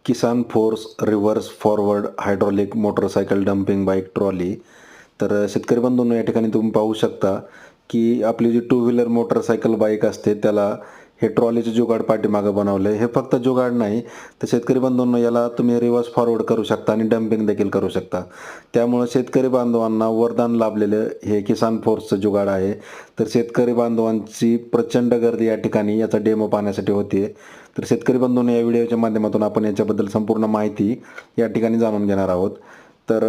किसान force reverse forward hydraulic motorcycle dumping bike trolley. तर शेतकरी बंधूंनो, या ठिकाणी तुम्ही पाहू शकता की आपली जी टू व्हीलर मोटरसायकल बाईक असते त्याला हे ट्रॉलीचे जुगाड पाठीमागं बनवलं आहे. हे फक्त जुगाड नाही, तर शेतकरी बंधूंनो, याला तुम्ही रिव्हर्स फॉरवर्ड करू शकता आणि डम्पिंग देखील करू शकता. त्यामुळं शेतकरी बांधवांना वरदान लाभलेलं हे किसान फोर्सचं जुगाड आहे. तर शेतकरी बांधवांची प्रचंड गर्दी या ठिकाणी याचा डेमो पाहण्यासाठी होती. तर शेतकरी बंधूंनो, या व्हिडिओच्या माध्यमातून आपण याच्याबद्दल संपूर्ण माहिती या ठिकाणी जाणून घेणार आहोत. तर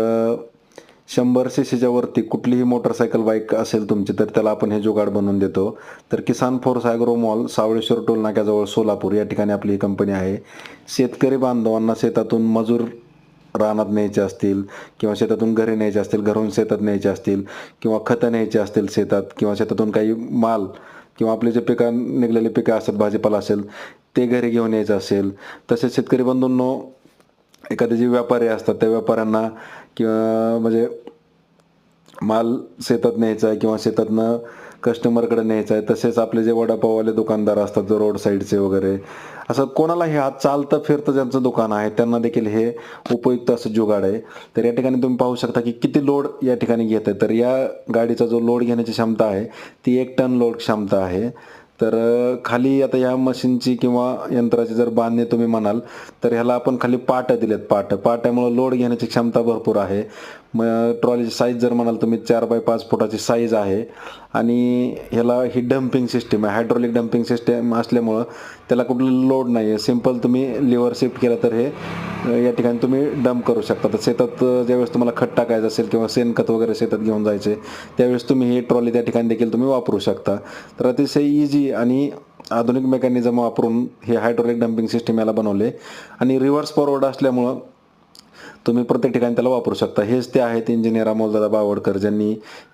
100 सीसीच्या वरती कुठलीही मोटरसायकल बाईक असेल तुमची, तर त्याला आपण हे जुगाड बनवून देतो. तर किसान force agro mall, Savaleshwar toll नाक्याजवळ सोलापूर या ठिकाणी आपली ही कंपनी आहे. शेतकरी बांधवांना शेतातून मजूर रानात न्यायचे असतील किंवा शेतातून घरी न्यायचे असतील, घरून शेतात न्यायचे असतील किंवा खतं न्यायचे असतील शेतात, किंवा शेतातून काही माल किंवा आपले जे निघलेले पिकं असतात, भाजीपाला असेल, ते घरी घेऊन यायचं असेल. तसेच शेतकरी बंधूंनो, एखादे जे व्यापारी असतात त्या व्यापाऱ्यांना किंवा म्हणजे माल शेतात न्यायचा आहे किंवा शेतातनं कस्टमरकडे न्यायचा आहे. तसेच आपले जे वडापाववाले दुकानदार असतात, जो रोड साईडचे वगैरे, असं कोणालाही हा चालतं फिरतं ज्यांचं दुकान आहे त्यांना देखील हे उपयुक्त असं जुगाड आहे. तर या ठिकाणी तुम्ही पाहू शकता की किती लोड या ठिकाणी घेत आहे. तर या गाडीचा जो लोड घेण्याची क्षमता आहे ती 1 टन लोड क्षमता आहे. तर खाली आता या मशीनची किंवा यंत्राची जर बांधणी तुम्ही म्हणाल, तर ह्याला आपण खाली पाट्या दिलेत. पाट्यामुळं लोड घेण्याची क्षमता भरपूर आहे. मग ट्रॉलीची साईज जर म्हणाल तुम्ही 4x5 फुटाची साईज आहे. आणि ह्याला ही डम्पिंग सिस्टीम आहे, हायड्रॉलिक डम्पिंग सिस्टीम असल्यामुळं त्याला कुठलं लोड नाही आहे. सिंपल तुम्ही लिव्हर शिफ्ट केलं तर हे या ठिकाणी तुम्ही डंप करू शकता. तर शेतात ज्यावेळेस तुम्हाला खत टाकायचं असेल किंवा शेणखत वगैरे शेतात घेऊन जायचे, त्यावेळेस तुम्ही ही ट्रॉली त्या ठिकाणी देखील तुम्ही वापरू शकता. तर अतिशय इझी आणि आधुनिक मेकॅनिझम वापरून हे हायड्रॉलिक डम्पिंग सिस्टीम याला बनवले आणि रिव्हर्स फॉरवर्ड असल्यामुळं तुम्ही प्रत्येक ठिकाणी त्याला वापरू शकता. हेच ते आहेत इंजिनियर अमोलदादा बावडकर, ज्यांनी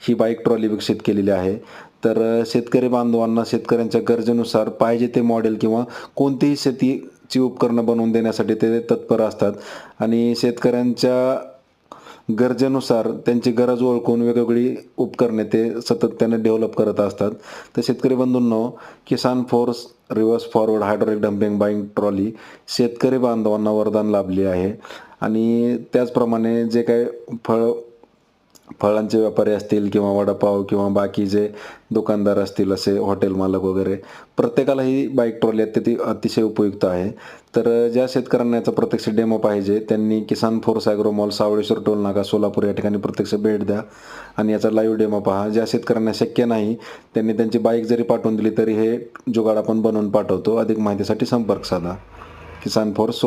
ही बाईक ट्रॉली विकसित केलेली आहे. तर शेतकरी बांधवांना शेतकऱ्यांच्या गरजेनुसार पाहिजे ते मॉडेल किंवा कोणतीही शेतीची उपकरणं बनवून देण्यासाठी ते तत्पर असतात आणि शेतकऱ्यांच्या गरजेनुसार त्यांची गरज ओळखून वेगवेगळी उपकरणे ते सातत्याने डेव्हलप करत असतात. तर शेतकरी बंधूंनो, Kisan force reverse forward hydraulic dumping bike trolley शेतकरी बांधवांना वरदान लाभली आहे. आणि त्याचप्रमाणे जे काही फळांचे व्यापारी असतील किंवा वडापाव किंवा बाकी जे दुकानदार असतील, असे हॉटेल मालक वगैरे, प्रत्येकाला ही बाईक ट्रॉली अतिशय उपयुक्त आहे. तर ज्या शेतकऱ्यांना याचा प्रत्यक्ष डेमो पाहिजे त्यांनी किसान force agro mall, Savaleshwar toll नाका, सोलापूर या ठिकाणी प्रत्यक्ष भेट द्या आणि याचा लाईव्ह डेमो पहा. ज्या शेतकऱ्यांना शक्य नाही त्यांनी त्यांची बाईक जरी पाठवून दिली तरी हे जुगाड आपण बनवून पाठवतो. अधिक माहितीसाठी संपर्क साधा. किसान फोर्स